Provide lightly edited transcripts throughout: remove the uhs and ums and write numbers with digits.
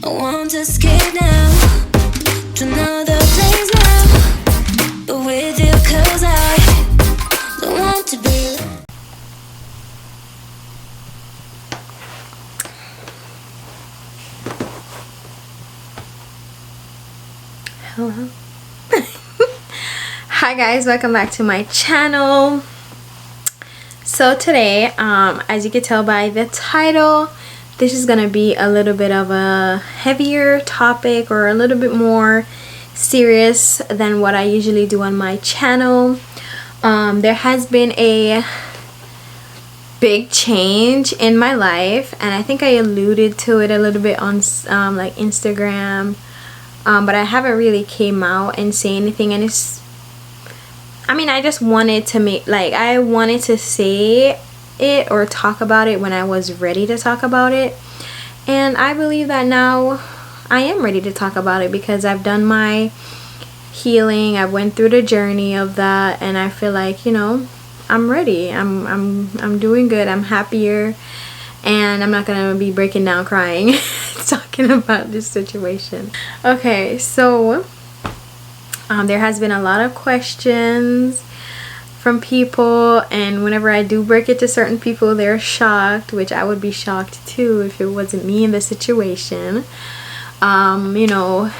I want to escape now to another place now, but with you 'cause I don't want to be. Hello. Hi guys, welcome back to my channel. So today, as you can tell by the title, this is gonna be a little bit of a heavier topic, or a little bit more serious than what I usually do on my channel. There has been a big change in my life, and I think I alluded to it a little bit on like Instagram, but I haven't really came out and say anything. And I just wanted to I wanted to say it or talk about it when I was ready to talk about it, and I believe that now I am ready to talk about it because I've done my healing. I went through the journey of that, and I feel like, you know, I'm ready. I'm doing good. I'm happier, and I'm not gonna be breaking down crying talking about this situation. Okay, so there has been a lot of questions from people, and whenever I do break it to certain people, they're shocked, which I would be shocked too if it wasn't me in the situation. You know,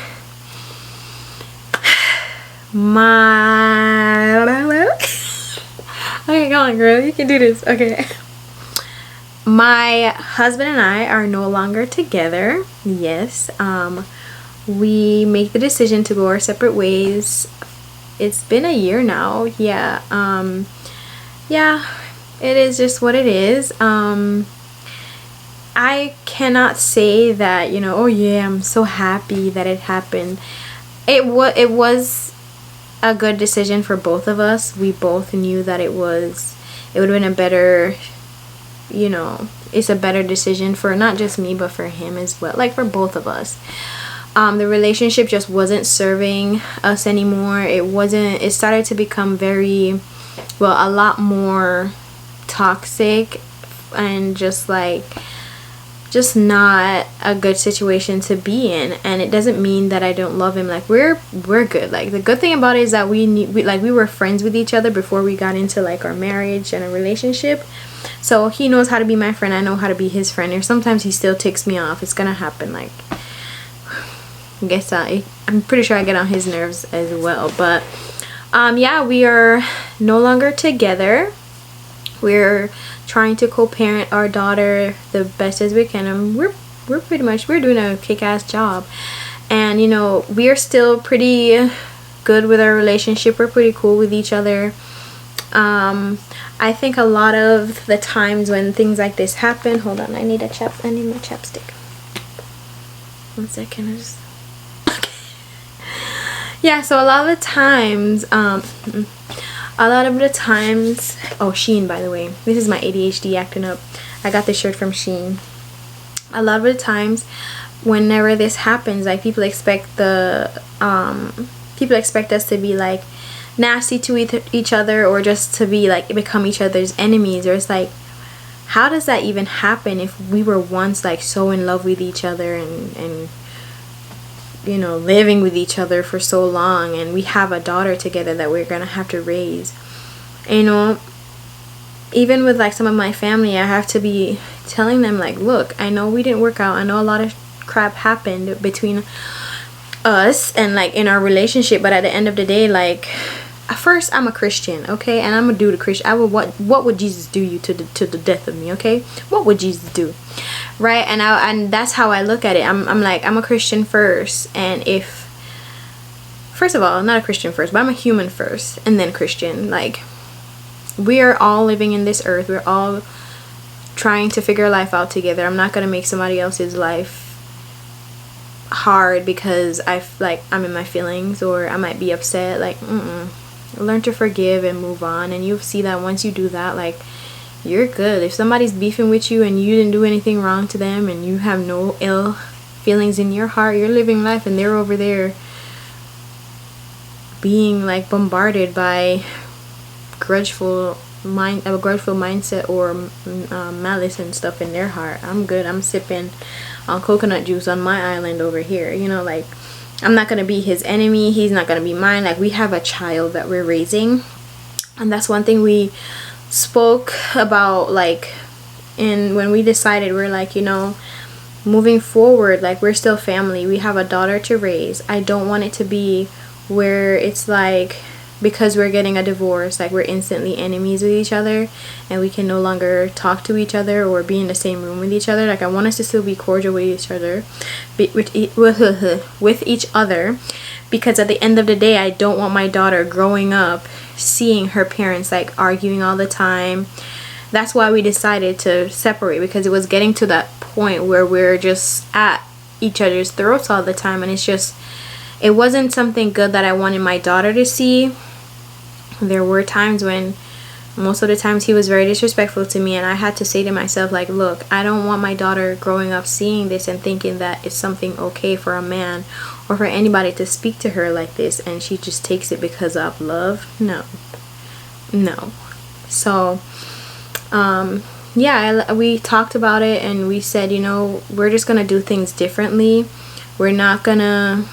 okay, go on girl, you can do this. Okay, my husband and I are no longer together. Yes, we make the decision to go our separate ways. It's been a year now. Yeah, it is just what it is. I cannot say that, you know, oh yeah, I'm so happy that it happened. It was a good decision for both of us. We both knew that it would have been a better, you know, it's a better decision for not just me but for him as well, like for both of us. The relationship just wasn't serving us anymore. It started to become a lot more toxic, and just not a good situation to be in. And it doesn't mean that I don't love him. Like we're good. Like the good thing about it is that we were friends with each other before we got into like our marriage and a relationship. So he knows how to be my friend, I know how to be his friend. Or sometimes he still ticks me off. It's gonna happen. Like, I guess I'm pretty sure I get on his nerves as well. But yeah, we are no longer together. We're trying to co-parent our daughter the best as we can, and we're doing a kick-ass job. And you know, we are still pretty good with our relationship. We're pretty cool with each other. I think a lot of the times when things like this happen, hold on, I need my chapstick. 1 second. Yeah, so a lot of the times, oh, Shein, by the way, this is my ADHD acting up. I got this shirt from Shein. A lot of the times whenever this happens, like people expect us to be like nasty to each other, or just to be like become each other's enemies. Or it's like, how does that even happen if we were once like so in love with each other and you know, living with each other for so long, and we have a daughter together that we're gonna have to raise. And, you know, even with like some of my family, I have to be telling them like, look, I know we didn't work out, I know a lot of crap happened between us and like in our relationship, but at the end of the day, like, first, I'm a Christian, okay, and I'm gonna do the Christian. What would Jesus do you to the death of me, okay? What would Jesus do, right? And that's how I look at it. I'm like, I'm a Christian first, and first of all, I'm not a Christian first, but I'm a human first, and then Christian. Like, we are all living in this earth. We're all trying to figure life out together. I'm not gonna make somebody else's life hard because I'm in my feelings, or I might be upset. Like, learn to forgive and move on, and you'll see that once you do that, like, you're good. If somebody's beefing with you and you didn't do anything wrong to them, and you have no ill feelings in your heart, you're living life, and they're over there being like bombarded by a grudgeful mindset or malice and stuff in their heart. I'm good. I'm sipping coconut juice on my island over here. You know, like, I'm not gonna be his enemy, he's not gonna be mine. Like, we have a child that we're raising, and that's one thing we spoke about, like, when we decided, we're like, you know, moving forward, like, we're still family, we have a daughter to raise. I don't want it to be where it's like, because we're getting a divorce, like, we're instantly enemies with each other and we can no longer talk to each other or be in the same room with each other. Like, I want us to still be cordial with each other, with each other, because at the end of the day, I don't want my daughter growing up seeing her parents, like, arguing all the time. That's why we decided to separate, because it was getting to that point where we're just at each other's throats all the time, and it wasn't something good that I wanted my daughter to see. There were times when, most of the times, he was very disrespectful to me, and I had to say to myself, like, look, I don't want my daughter growing up seeing this and thinking that it's something okay for a man or for anybody to speak to her like this, and she just takes it because of love. No. So yeah, we talked about it, and we said, you know, we're just gonna do things differently. We're not gonna,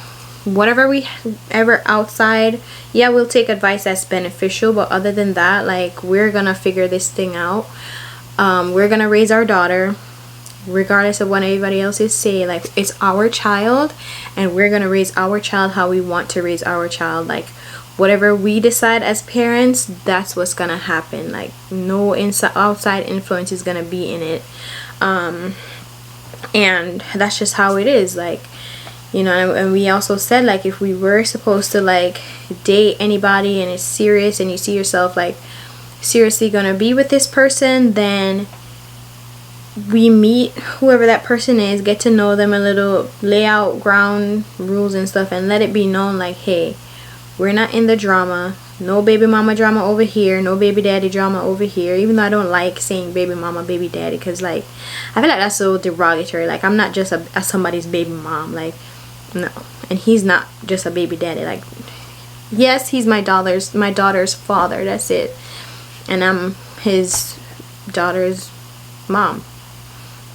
whatever we ever outside, yeah, we'll take advice that's beneficial, but other than that, like, we're gonna figure this thing out. We're gonna raise our daughter regardless of what anybody else is saying. Like, it's our child, and we're gonna raise our child how we want to raise our child. Like, whatever we decide as parents, that's what's gonna happen. Like, no outside influence is gonna be in it, and that's just how it is. Like, you know, and we also said, like, if we were supposed to, like, date anybody and it's serious and you see yourself, like, seriously gonna be with this person, then we meet whoever that person is, get to know them a little, lay out ground rules and stuff, and let it be known, like, hey, we're not in the drama. No baby mama drama over here, no baby daddy drama over here. Even though I don't like saying baby mama, baby daddy, because, like, I feel like that's so derogatory. Like, I'm not just a somebody's baby mom. Like, no. And he's not just a baby daddy. Like, yes, he's my daughter's father, that's it, and I'm his daughter's mom.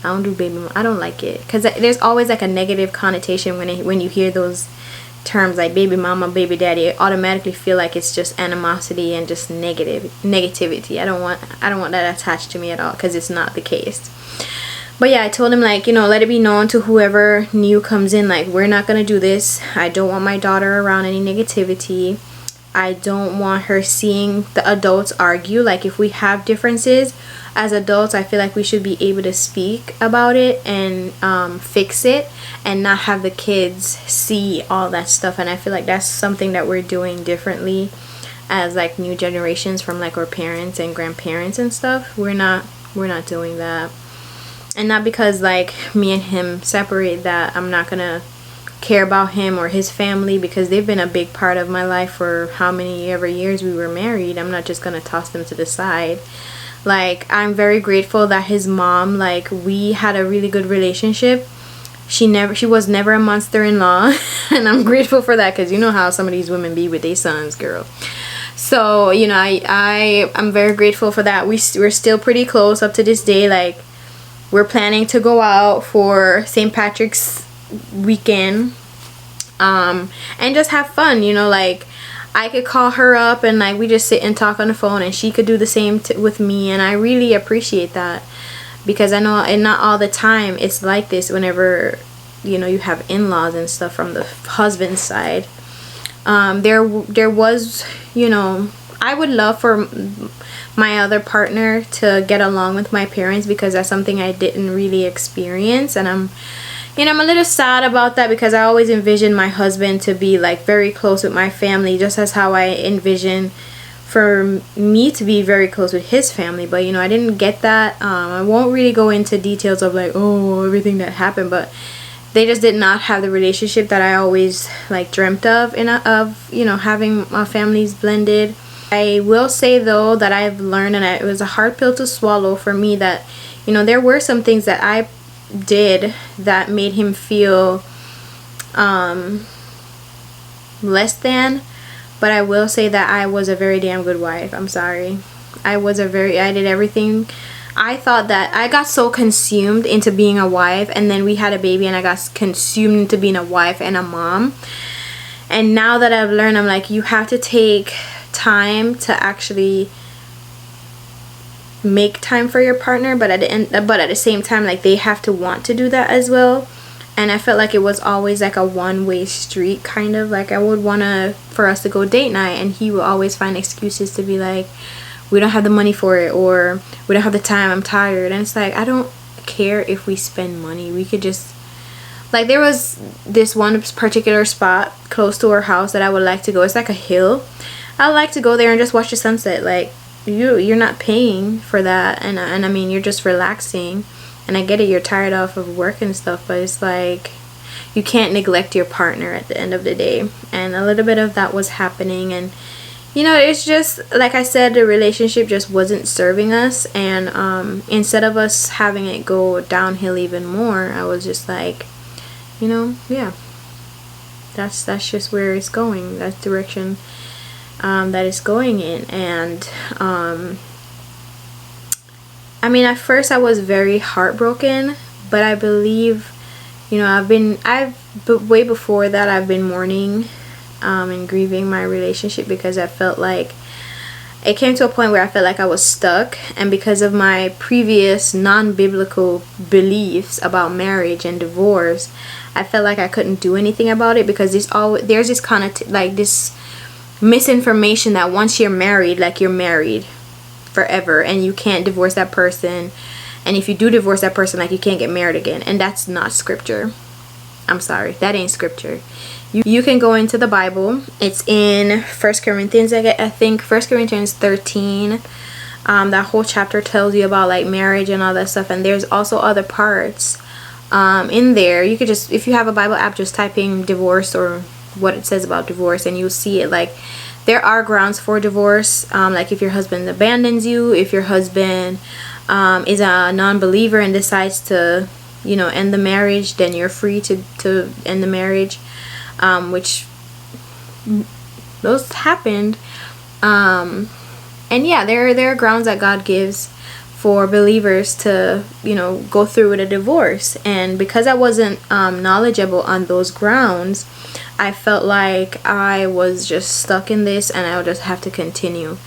I don't do baby mom. I don't like it, because there's always, like, a negative connotation when you hear those terms, like baby mama, baby daddy. I automatically feel like it's just animosity and just negativity. I don't want that attached to me at all, because it's not the case. But yeah, I told him, like, you know, let it be known to whoever new comes in, like, we're not gonna do this. I don't want my daughter around any negativity. I don't want her seeing the adults argue. Like, if we have differences as adults, I feel like we should be able to speak about it and fix it, and not have the kids see all that stuff. And I feel like that's something that we're doing differently as, like, new generations from, like, our parents and grandparents and stuff. We're not doing that. And not because, like, me and him separate, that I'm not gonna care about him or his family, because they've been a big part of my life for how many ever years we were married. I'm not just gonna toss them to the side. Like, I'm very grateful that his mom, like, we had a really good relationship. She was never a monster-in-law, and I'm grateful for that, because you know how some of these women be with their sons, girl. So, you know, I'm very grateful for that. We're still pretty close up to this day. Like, we're planning to go out for St. Patrick's weekend, and just have fun, you know. Like, I could call her up and, like, we just sit and talk on the phone, and she could do the same with me, and I really appreciate that, because I know, and not all the time it's like this whenever, you know, you have in-laws and stuff from the husband's side. There was, you know, I would love for my other partner to get along with my parents, because that's something I didn't really experience, and I'm a little sad about that, because I always envisioned my husband to be, like, very close with my family, just as how I envision for me to be very close with his family. But, you know, I didn't get that. I won't really go into details of, like, oh, everything that happened, but they just did not have the relationship that I always, like, dreamt of, you know, having families blended. I will say, though, that I've learned, and it was a hard pill to swallow for me, that, you know, there were some things that I did that made him feel less than, but I will say that I was a very damn good wife. I'm sorry. I did everything I thought that I got so consumed into being a wife, and then we had a baby and I got consumed into being a wife and a mom. And now that I've learned, I'm like, you have to take time to actually make time for your partner, but at the same time, like, they have to want to do that as well. And I felt like it was always like a one-way street, kind of. Like, I would want for us to go date night, and he would always find excuses to be like, we don't have the money for it, or we don't have the time, I'm tired. And it's like, I don't care if we spend money. We could just, like, there was this one particular spot close to our house that I would like to go. It's like a hill. I like to go there and just watch the sunset. Like, you're not paying for that, and I mean, you're just relaxing. And I get it, you're tired off of work and stuff, but it's like, you can't neglect your partner at the end of the day. And a little bit of that was happening, and you know, it's just like I said, the relationship just wasn't serving us. And instead of us having it go downhill even more, I was just like, you know, yeah, that's just where it's going. That's the direction that it's going in. And I mean, at first I was very heartbroken, but I believe, you know, way before that, I've been mourning and grieving my relationship, because I felt like it came to a point where I felt like I was stuck. And because of my previous non-biblical beliefs about marriage and divorce, I felt like I couldn't do anything about it, because there's this kind of like this misinformation that once you're married, like, you're married forever and you can't divorce that person, and if you do divorce that person, like, you can't get married again. And that's not scripture. I'm sorry, that ain't scripture. You can go into the Bible. It's in 1 Corinthians, I think 1 Corinthians 13. That whole chapter tells you about, like, marriage and all that stuff. And there's also other parts in there. You could just, if you have a Bible app, just type in divorce or what it says about divorce, and you'll see it. Like, there are grounds for divorce, like if your husband abandons you, if your husband is a non-believer and decides to, you know, end the marriage, then you're free to end the marriage, which those happened. And yeah, there are grounds that God gives for believers to, you know, go through with a divorce. And because I wasn't knowledgeable on those grounds, I felt like I was just stuck in this and I would just have to continue.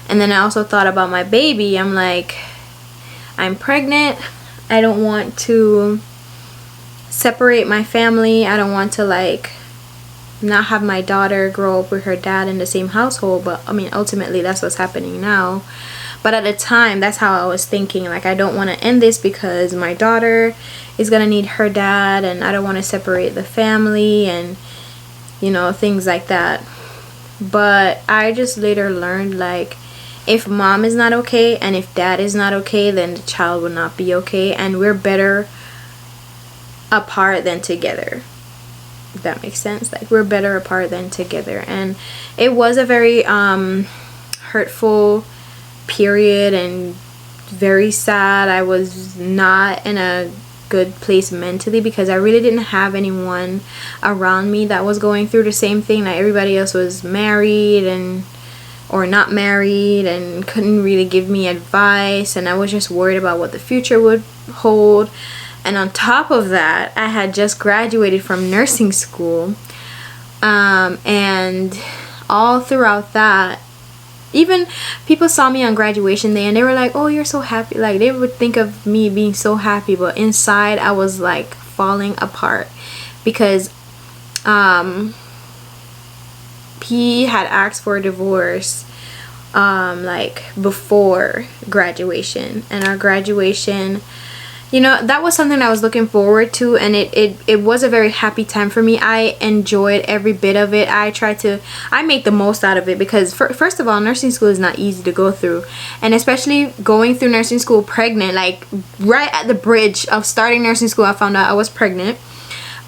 And then I also thought about my baby. I'm like, I'm pregnant. I don't want to separate my family. I don't want to, like, not have my daughter grow up with her dad in the same household. But I mean, ultimately that's what's happening now. But at the time, that's how I was thinking. Like, I don't want to end this because my daughter is gonna need her dad, and I don't want to separate the family, and, you know, things like that. But I just later learned, like, if mom is not okay and if dad is not okay, then the child will not be okay, and we're better apart than together. If that makes sense. Like, we're better apart than together. And it was a very hurtful period and very sad. I was not in a good place mentally, because I really didn't have anyone around me that was going through the same thing. Like, everybody else was married and or not married and couldn't really give me advice, and I was just worried about what the future would hold. And on top of that, I had just graduated from nursing school, and all throughout that, even people saw me on graduation day and they were like, oh, you're so happy. Like, they would think of me being so happy, but inside I was like falling apart, because he had asked for a divorce like before graduation. And our graduation, you know, that was something I was looking forward to, and it was a very happy time for me. I enjoyed every bit of it. I make the most out of it, because first of all, nursing school is not easy to go through, and especially going through nursing school pregnant. Like, right at the bridge of starting nursing school, I found out I was pregnant,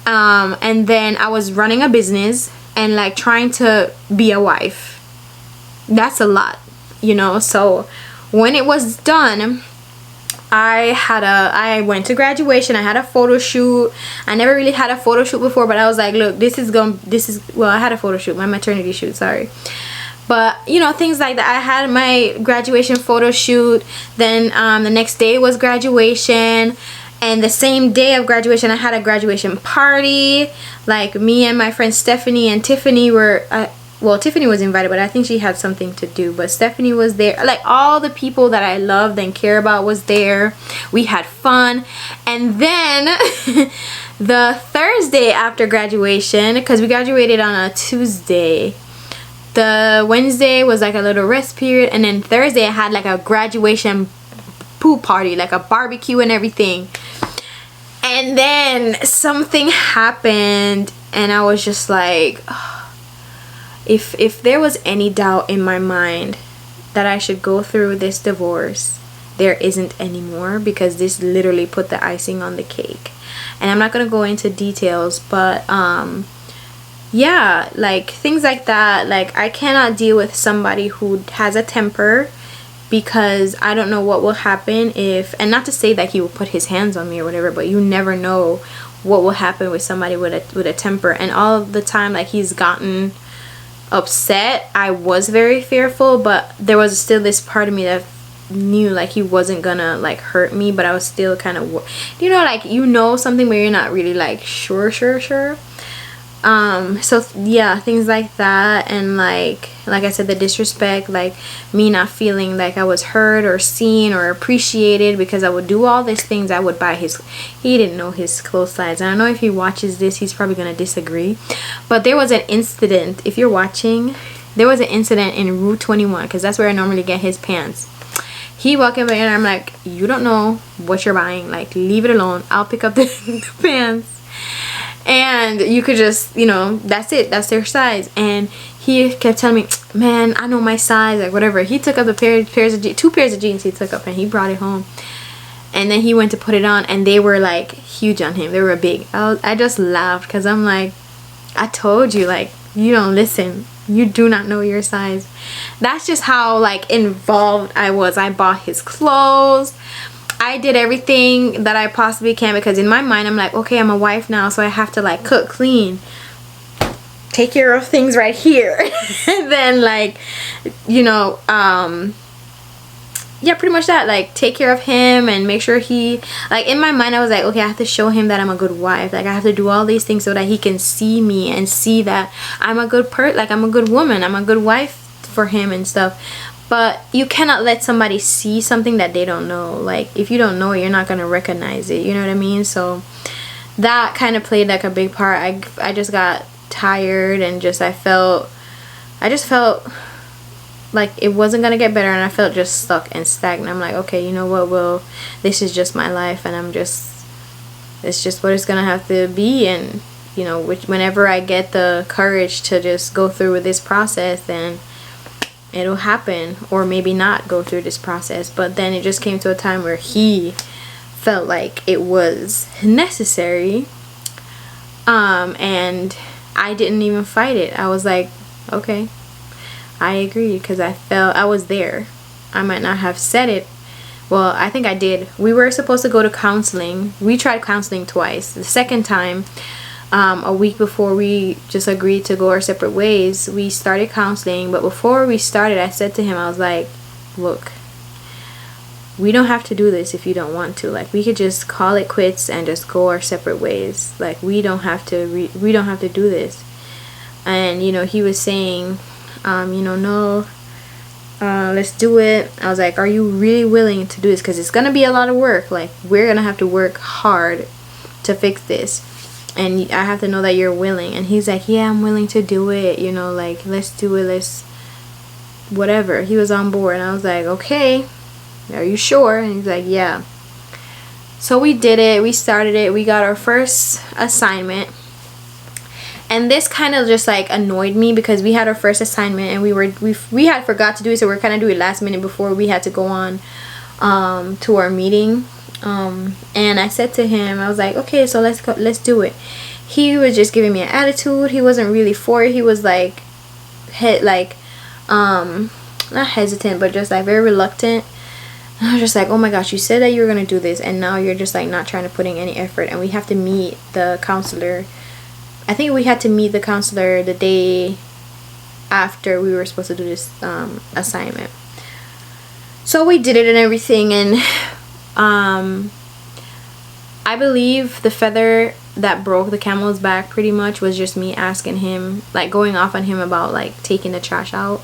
and then I was running a business and, like, trying to be a wife. That's a lot, you know. So when it was done, I went to graduation. I had a photo shoot. I never really had a photo shoot before, but I was like, look, I had a photo shoot, my maternity shoot, sorry. But you know, things like that. I had my graduation photo shoot, then the next day was graduation, and the same day of graduation I had a graduation party. Like, me and my friend Stephanie and Tiffany were well, Tiffany was invited, but I think she had something to do. But Stephanie was there. Like, all the people that I loved and care about was there. We had fun. And then the Thursday after graduation, because we graduated on a Tuesday, the Wednesday was like a little rest period, and then Thursday I had like a graduation pool party, like a barbecue and everything. And then something happened, and I was just like, if there was any doubt in my mind that I should go through this divorce, there isn't anymore, because this literally put the icing on the cake. And I'm not gonna go into details, but yeah, like things like that. Like, I cannot deal with somebody who has a temper, because I don't know what will happen if, and not to say that he will put his hands on me or whatever, but you never know what will happen with somebody with a temper. And all the time, like, he's gotten upset, I was very fearful, but there was still this part of me that knew like he wasn't gonna like hurt me, but I was still kind of, you know, like, you know, something where you're not really like sure. So yeah, things like that. And like I said, the disrespect, like me not feeling like I was heard or seen or appreciated, because I would do all these things. I would buy he didn't know his clothes size. And I know if he watches this, he's probably gonna disagree, but there was an incident, if you're watching, there was an incident in Route 21, because that's where I normally get his pants. He walked in and I'm like, you don't know what you're buying, like, leave it alone, I'll pick up the pants. And you could just, you know, that's it, that's their size. And he kept telling me, man, I know my size, like whatever. He took up the two pairs of jeans he took up, and he brought it home. And then he went to put it on, and they were like huge on him. They were big. I just laughed, because I'm like, I told you, like, you don't listen. You do not know your size. That's just how like involved I was. I bought his clothes. I did everything that I possibly can, because in my mind I'm like, okay, I'm a wife now, so I have to like cook, clean, take care of things right here. And then like, you know, yeah, pretty much that, like take care of him and make sure he, like, in my mind I was like, okay, I have to show him that I'm a good wife. Like, I have to do all these things so that he can see me and see that I'm a good like I'm a good woman, I'm a good wife for him and stuff. But you cannot let somebody see something that they don't know. Like, if you don't know it, you're not gonna recognize it, you know what I mean? So that kind of played like a big part. I just got tired, and just I just felt like it wasn't gonna get better, and I felt just stuck and stagnant. I'm like, okay, you know what, well, this is just my life, and it's just what it's gonna have to be. And you know, whenever I get the courage to just go through with this process, then it'll happen. Or maybe not go through this process. But then it just came to a time where he felt like it was necessary, and I didn't even fight it. I was like, okay, I agree, because I was there. I might not have said it. Well, I think I did. We were supposed to go to counseling. We tried counseling twice. The second time, a week before we just agreed to go our separate ways, we started counseling. But before we started, I said to him, I was like, look, we don't have to do this if you don't want to. Like, we could just call it quits and just go our separate ways. Like, we don't have to do this. And you know, he was saying, you know, no, let's do it. I was like, are you really willing to do this? Because it's gonna be a lot of work. Like, we're gonna have to work hard to fix this, and I have to know that you're willing. And he's like, yeah, I'm willing to do it, you know, like, let's do it, let's whatever. He was on board, and I was like, okay, are you sure? And he's like, yeah. So we did it, we started it, we got our first assignment. And this kind of just like annoyed me, because we had our first assignment and we had forgot to do it, so we're kind of doing it last minute before we had to go on to our meeting. And I said to him, I was like, okay, so let's do it. He was just giving me an attitude. He wasn't really for it. He was like not hesitant, but just like very reluctant. And I was just like, oh my gosh, you said that you were gonna do this, and now you're just like not trying to put in any effort. And we have to meet the counselor. I think we had to meet the counselor the day after we were supposed to do this assignment. So we did it and everything, and I believe the feather that broke the camel's back pretty much was just me asking him, like going off on him about like taking the trash out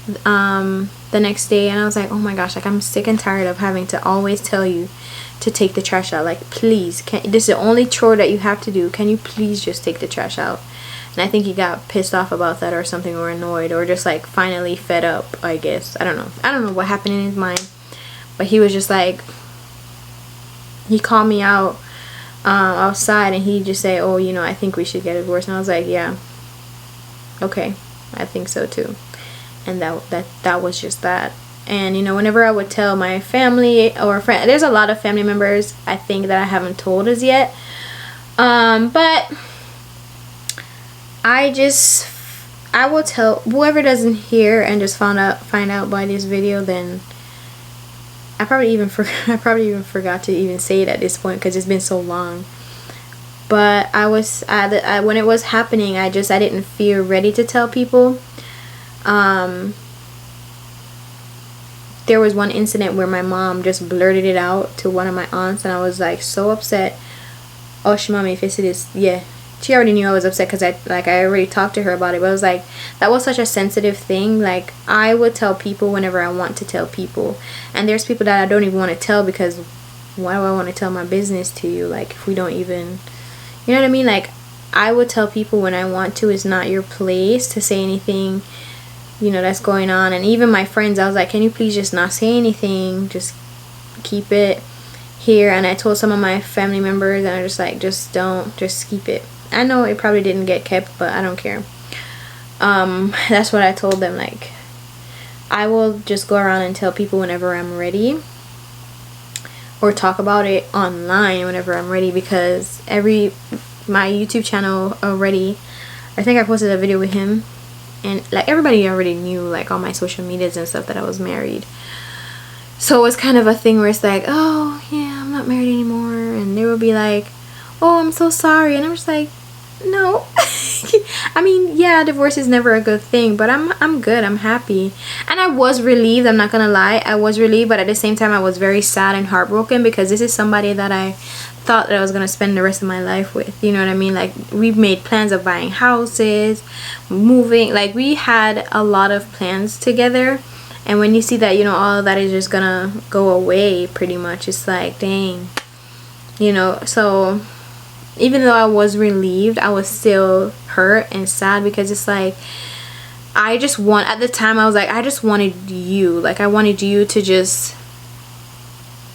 the next day. And I was like, oh my gosh, like I'm sick and tired of having to always tell you to take the trash out. Like, please, this is the only chore that you have to do. Can you please just take the trash out? And I think he got pissed off about that or something, or annoyed, or just like finally fed up, I guess. I don't know what happened in his mind, but he was just like, he called me out outside, and he just said, oh, you know, I think we should get a divorce. And I was like, yeah, okay, I think so too. And that was just that. And you know, whenever I would tell my family or friend, there's a lot of family members I think that I haven't told as yet, but I will tell whoever doesn't hear and just find out by this video. Then I probably even forgot to even say it at this point because it's been so long. But when it was happening, I didn't feel ready to tell people. There was one incident where my mom just blurted it out to one of my aunts, and I was like so upset. Oh, mommy, if it's this, yeah. She already knew I was upset because I already talked to her about it. But I was like, that was such a sensitive thing. Like, I would tell people whenever I want to tell people, and there's people that I don't even want to tell because why do I want to tell my business to you? Like, if we don't even, you know what I mean? Like, I would tell people when I want to. It's not your place to say anything, you know, that's going on. And even my friends, I was like, can you please just not say anything, just keep it here. And I told some of my family members, and I just like, just keep it. I know it probably didn't get kept, but I don't care. That's what I told them. Like, I will just go around and tell people whenever I'm ready, or talk about it online whenever I'm ready, because my YouTube channel already, I think I posted a video with him, and like everybody already knew, like on my social medias and stuff, that I was married. So it's kind of a thing where it's like, oh yeah, I'm not married anymore, and they will be like, oh, I'm so sorry, and I'm just like, no. I mean, yeah, divorce is never a good thing, but I'm good, I'm happy. And I was relieved, I'm not gonna lie, I was relieved, but at the same time I was very sad and heartbroken, because this is somebody that I thought that I was gonna spend the rest of my life with, you know what I mean? Like, we made plans of buying houses, moving, like we had a lot of plans together. And when you see that, you know, all of that is just gonna go away pretty much, it's like, dang, you know. So even though I was relieved, I was still hurt and sad, because it's like, at the time I was like, I just wanted you, like I wanted you to just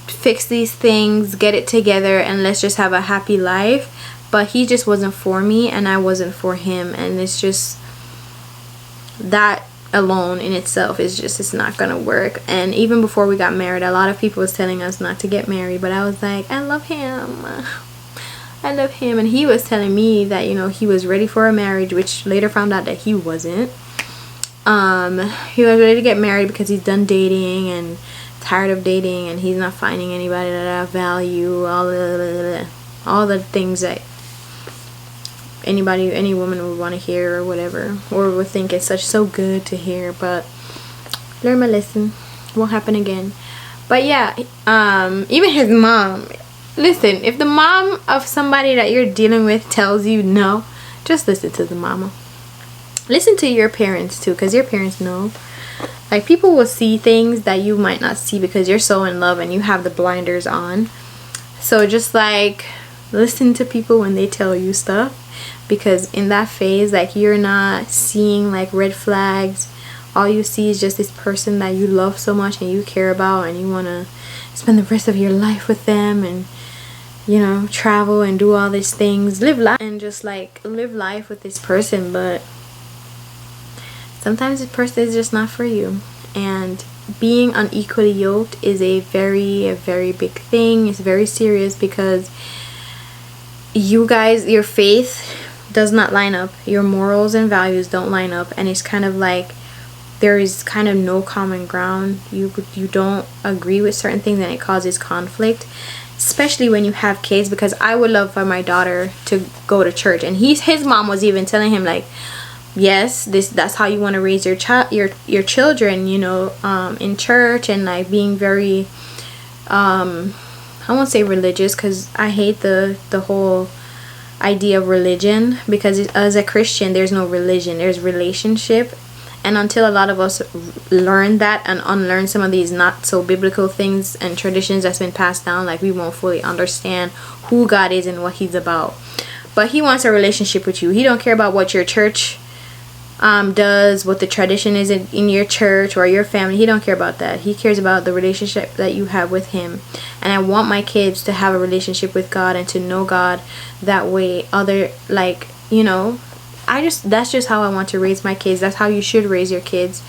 fix these things, get it together, and let's just have a happy life. But he just wasn't for me, and I wasn't for him, and it's just, that alone in itself is just, it's not gonna work. And even before we got married, a lot of people was telling us not to get married, but I was like, I love him, and he was telling me that, you know, he was ready for a marriage, which later found out that he wasn't. He was ready to get married because he's done dating and tired of dating, and he's not finding anybody that I value, all the things that any woman would want to hear, or whatever, or would think it's so good to hear. But learn my lesson, won't happen again. But yeah, even his mom, listen, if the mom of somebody that you're dealing with tells you no, just listen to the mama. Listen to your parents too, because your parents know. Like, people will see things that you might not see because you're so in love and you have the blinders on. So just like, listen to people when they tell you stuff, because in that phase, like, you're not seeing like red flags. All you see is just this person that you love so much and you care about, and you want to spend the rest of your life with them, and, you know, travel and do all these things, live life, and just like live life with this person. But sometimes this person is just not for you. And being unequally yoked is a very big thing. It's very serious, because you guys, your faith does not line up, your morals and values don't line up, and it's kind of like there is kind of no common ground. You don't agree with certain things, and it causes conflict, especially when you have kids. Because I would love for my daughter to go to church, and his mom was even telling him like, yes, that's how you want to raise your child, your children, you know, in church, and like being very I won't say religious, because I hate the whole idea of religion, because as a Christian there's no religion, there's relationship. And until a lot of us learn that and unlearn some of these not so biblical things and traditions that's been passed down, like, we won't fully understand who God is and what he's about. But he wants a relationship with you. He don't care about what your church does, what the tradition is in your church or your family. He don't care about that. He cares about the relationship that you have with him. And I want my kids to have a relationship with God and to know God that way. Like, you know, that's just how I want to raise my kids. That's how you should raise your kids.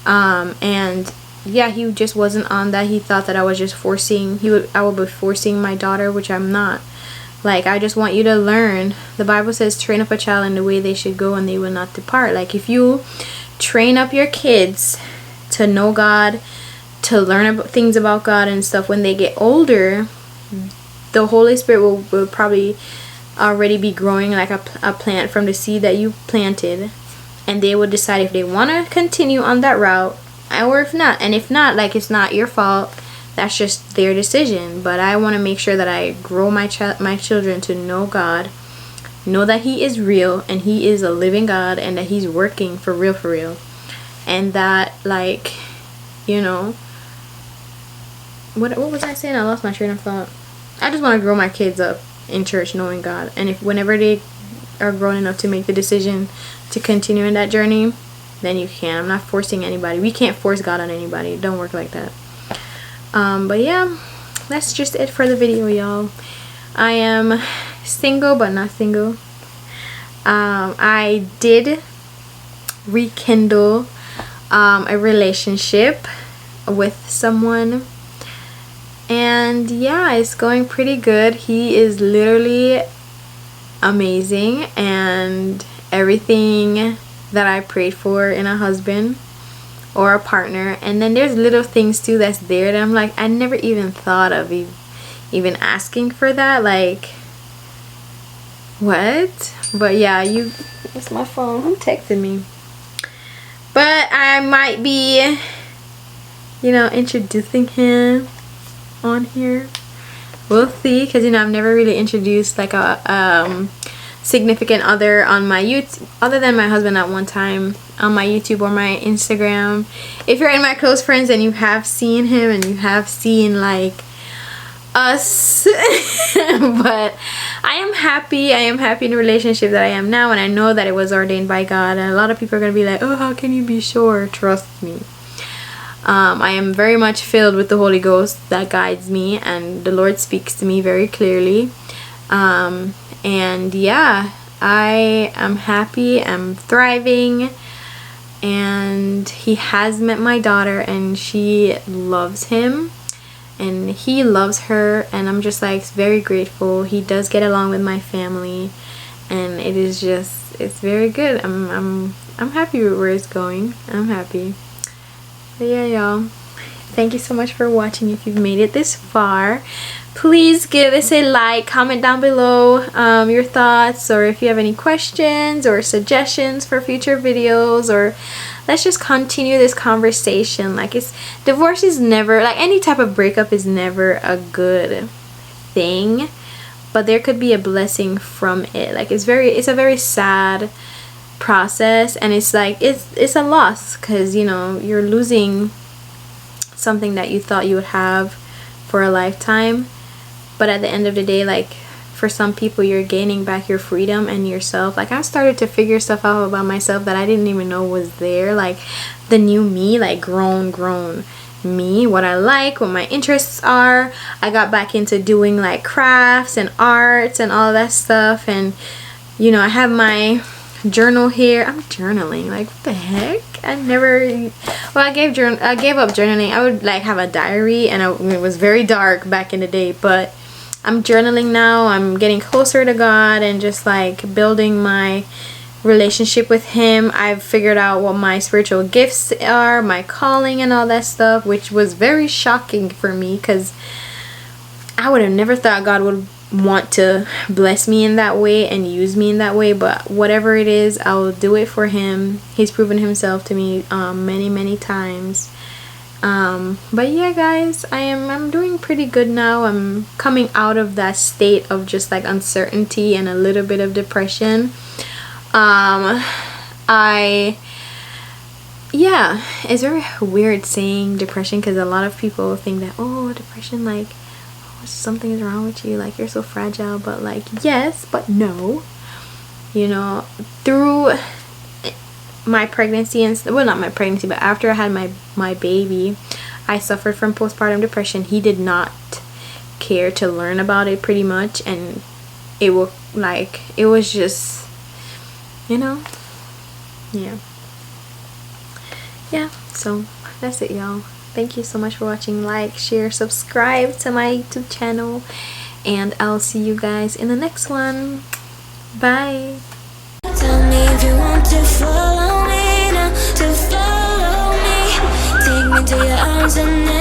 And yeah, he just wasn't on that. He thought that I was just I would be forcing my daughter, which I'm not. Like, I just want you to learn. The Bible says, train up a child in the way they should go and they will not depart. Like, if you train up your kids to know God, to learn things about God and stuff, when they get older, the Holy Spirit will probably already be growing like a plant from the seed that you planted. And they will decide if they want to continue on that route or if not. And if not, like, it's not your fault. That's just their decision. But I want to make sure that I grow my children to know God, know that he is real and he is a living God, and that he's working for real, and that, like, you know, what was I saying? I lost my train of thought. I just want to grow my kids up in church knowing God, and if whenever they are grown enough to make the decision to continue in that journey, then you can. I'm not forcing anybody. We can't force God on anybody. It don't work like that. But yeah, that's just it for the video, y'all. I am single but not single. I did rekindle a relationship with someone, and yeah, it's going pretty good. He is literally amazing and everything that I prayed for in a husband or a partner. And then there's little things too that's there that I'm like, I never even thought of even asking for that. Like, what? But yeah, it's my phone. Who texted me? But I might be, you know, introducing him on here. We'll see, because, you know, I've never really introduced like a significant other on my YouTube, other than my husband at one time, on my YouTube or my Instagram. If you're in my close friends and you have seen him and you have seen like us but I am happy in the relationship that I am now, and I know that it was ordained by God. And a lot of people are gonna be like, oh, how can you be sure? Trust me. I am very much filled with the Holy Ghost that guides me, and the Lord speaks to me very clearly. And yeah, I am happy, I'm thriving, and he has met my daughter and she loves him and he loves her, and I'm just like very grateful. He does get along with my family, and it is just, it's very good. I'm happy with where it's going. I'm happy. But yeah, y'all, thank you so much for watching. If you've made it this far, please give us a like, comment down below your thoughts, or if you have any questions or suggestions for future videos, or let's just continue this conversation. Like, divorce is never, like, any type of breakup is never a good thing, but there could be a blessing from it. Like, it's a very sad process, and it's like it's a loss, because, you know, you're losing something that you thought you would have for a lifetime. But at the end of the day, like, for some people, you're gaining back your freedom and yourself. Like, I started to figure stuff out about myself that I didn't even know was there. Like, the new me, like grown me, what I like, what my interests are. I got back into doing like crafts and arts and all that stuff. And, you know, I have my journal here. I'm journaling. Like, what the heck? I gave up journaling. I would like have a diary, and it was very dark back in the day, but I'm journaling now. I'm getting closer to God and just like building my relationship with him. I've figured out what my spiritual gifts are, my calling and all that stuff, which was very shocking for me, because I would have never thought God would want to bless me in that way and use me in that way, but whatever it is, I will do it for him. He's proven himself to me many times. But yeah, guys, I'm doing pretty good now. I'm coming out of that state of just like uncertainty and a little bit of depression. Yeah, it's very weird saying depression, because a lot of people think that, oh, depression, like, oh, something is wrong with you, like you're so fragile. But like, yes, but no, you know, through my pregnancy and, well, not my pregnancy, but after I had my baby, I suffered from postpartum depression. He did not care to learn about it, pretty much, and it was just, you know, yeah, so that's it, y'all. Thank you so much for watching. Like, share, subscribe to my YouTube channel, and I'll see you guys in the next one. Bye. Tell me if you want to follow me now, to follow me. Take me to your arms and